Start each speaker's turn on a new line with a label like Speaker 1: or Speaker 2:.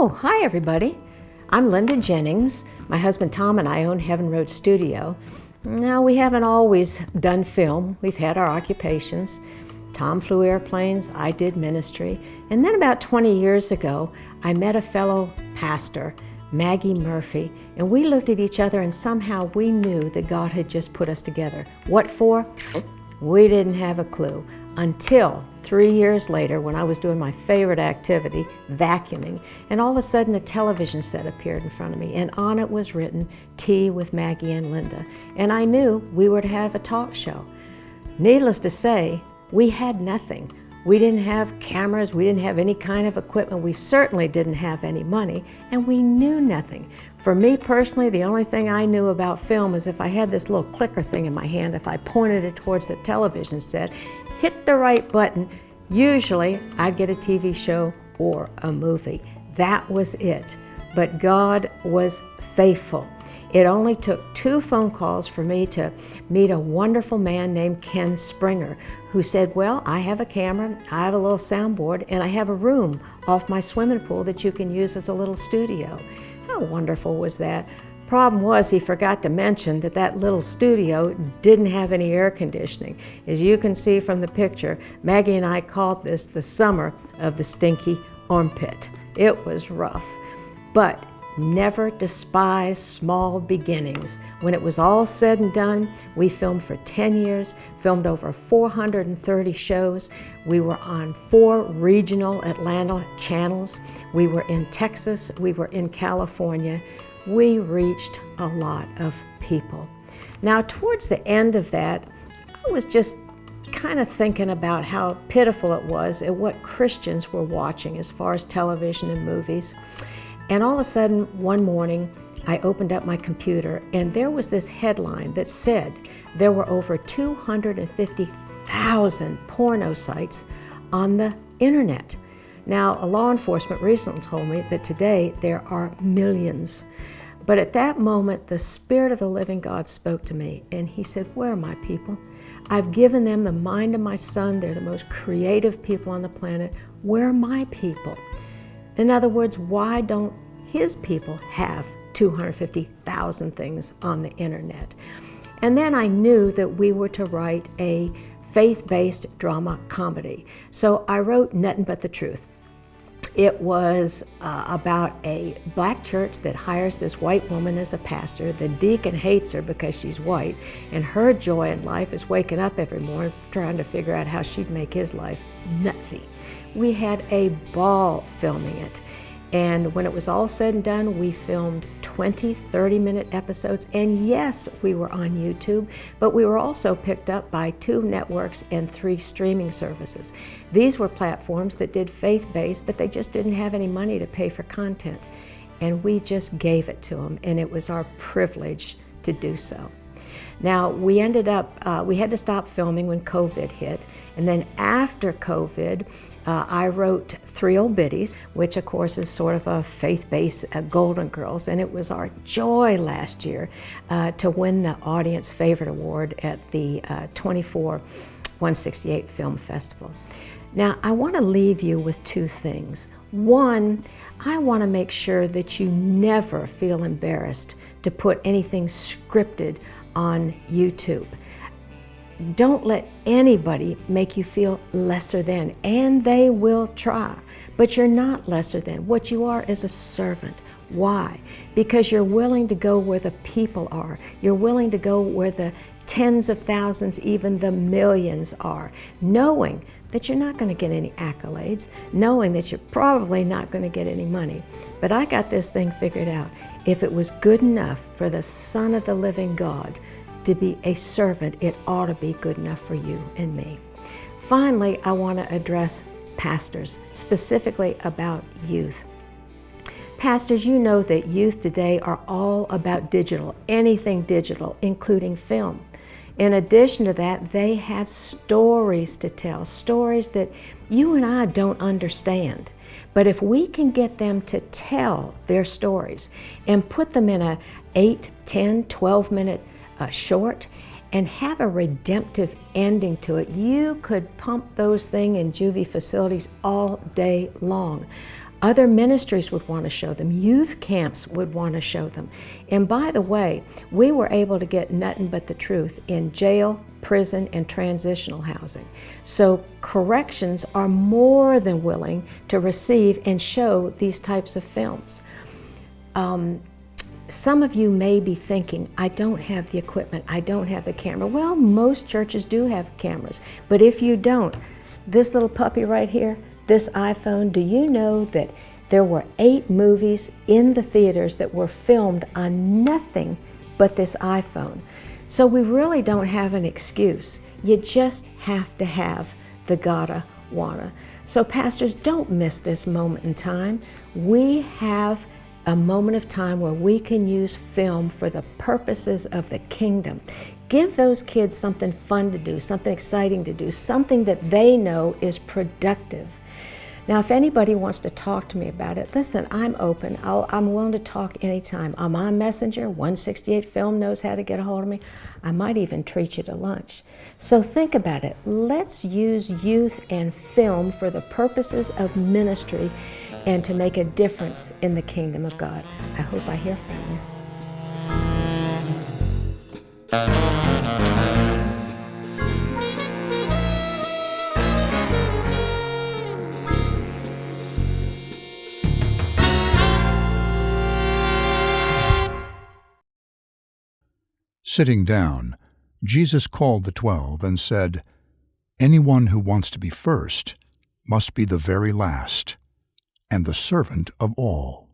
Speaker 1: Oh, hi everybody. I'm Linda Jennings. My husband Tom and I own Heaven Road Studio. Now, we haven't always done film. We've had our occupations. Tom flew airplanes, I did ministry. And then about 20 years ago, I met a fellow pastor, Maggie Murphy, and we looked at each other and somehow we knew that God had just put us together. What for? We didn't have a clue until 3 years later when I was doing my favorite activity, vacuuming, and all of a sudden a television set appeared in front of me and on it was written, Tea with Maggie and Linda. And I knew we were to have a talk show. Needless to say, we had nothing. We didn't have cameras, we didn't have any kind of equipment, we certainly didn't have any money, and we knew nothing. For me personally, the only thing I knew about film is if I had this little clicker thing in my hand, if I pointed it towards the television set, hit the right button, usually I'd get a TV show or a movie. That was it. But God was faithful. It only took 2 phone calls for me to meet a wonderful man named Ken Springer, who said, well, I have a camera, I have a little soundboard, and I have a room off my swimming pool that you can use as a little studio. How wonderful was that? Problem was, he forgot to mention that that little studio didn't have any air conditioning. As you can see from the picture, Maggie and I called this the summer of the stinky armpit. It was rough, but never despise small beginnings. When it was all said and done, we filmed for 10 years, filmed over 430 shows. We were on 4 regional Atlanta channels. We were in Texas, we were in California. We reached a lot of people. Now, towards the end of that, I was just kind of thinking about how pitiful it was at what Christians were watching as far as television and movies. And all of a sudden, one morning, I opened up my computer and there was this headline that said there were over 250,000 porno sites on the internet. Now, a law enforcement recently told me that today there are millions. But at that moment, the Spirit of the living God spoke to me and he said, where are my people? I've given them the mind of my son. They're the most creative people on the planet. Where are my people? In other words, why don't his people have 250,000 things on the internet? And then I knew that we were to write a faith-based drama comedy. So I wrote Nothing But the Truth. It was about a black church that hires this white woman as a pastor. The deacon hates her because she's white, and her joy in life is waking up every morning trying to figure out how she'd make his life nutsy. We had a ball filming it. And when it was all said and done, we filmed 20 30-minute episodes. And yes, we were on YouTube, but we were also picked up by 2 networks and 3 streaming services. These were platforms that did faith-based, but they just didn't have any money to pay for content. And we just gave it to them, and it was our privilege to do so. Now, we ended up, we had to stop filming when COVID hit. And then after COVID, I wrote 3 Old Biddies, which of course is sort of a faith-based Golden Girls, and it was our joy last year to win the Audience Favorite Award at the 24 168 Film Festival. Now, I want to leave you with 2 things. One, I want to make sure that you never feel embarrassed to put anything scripted on YouTube. Don't let anybody make you feel lesser than, and they will try, but you're not lesser than. What you are is a servant. Why? Because you're willing to go where the people are. You're willing to go where the tens of thousands, even the millions are, knowing that you're not going to get any accolades, knowing that you're probably not going to get any money. But I got this thing figured out. If it was good enough for the Son of the living God to be a servant, it ought to be good enough for you and me. Finally, I want to address pastors, specifically about youth. Pastors, you know that youth today are all about digital, anything digital, including film. In addition to that, they have stories to tell, stories that you and I don't understand. But if we can get them to tell their stories and put them in a 8, 10, 12-minute short and have a redemptive ending to it, you could pump those things in juvie facilities all day long. Other ministries would want to show them. Youth camps would want to show them. And by the way, we were able to get nothing but the truth in jail, prison, and transitional housing. So corrections are more than willing to receive and show these types of films. Some of you may be thinking, I don't have the equipment, I don't have the camera. Well, most churches do have cameras, but if you don't, this little puppy right here, this iPhone, do you know that there were 8 movies in the theaters that were filmed on nothing but this iPhone? So we really don't have an excuse. You just have to have the gotta, wanna. So pastors, don't miss this moment in time. We have a moment of time where we can use film for the purposes of the kingdom. Give those kids something fun to do, something exciting to do, something that they know is productive. Now, if anybody wants to talk to me about it, listen, I'm open. I'm willing to talk anytime. I'm on Messenger. 168 Film knows how to get a hold of me. I might even treat you to lunch. So think about it. Let's use youth and film for the purposes of ministry and to make a difference in the kingdom of God. I hope I hear from you.
Speaker 2: Sitting down, Jesus called the 12 and said, "Anyone who wants to be first must be the very last, and the servant of all."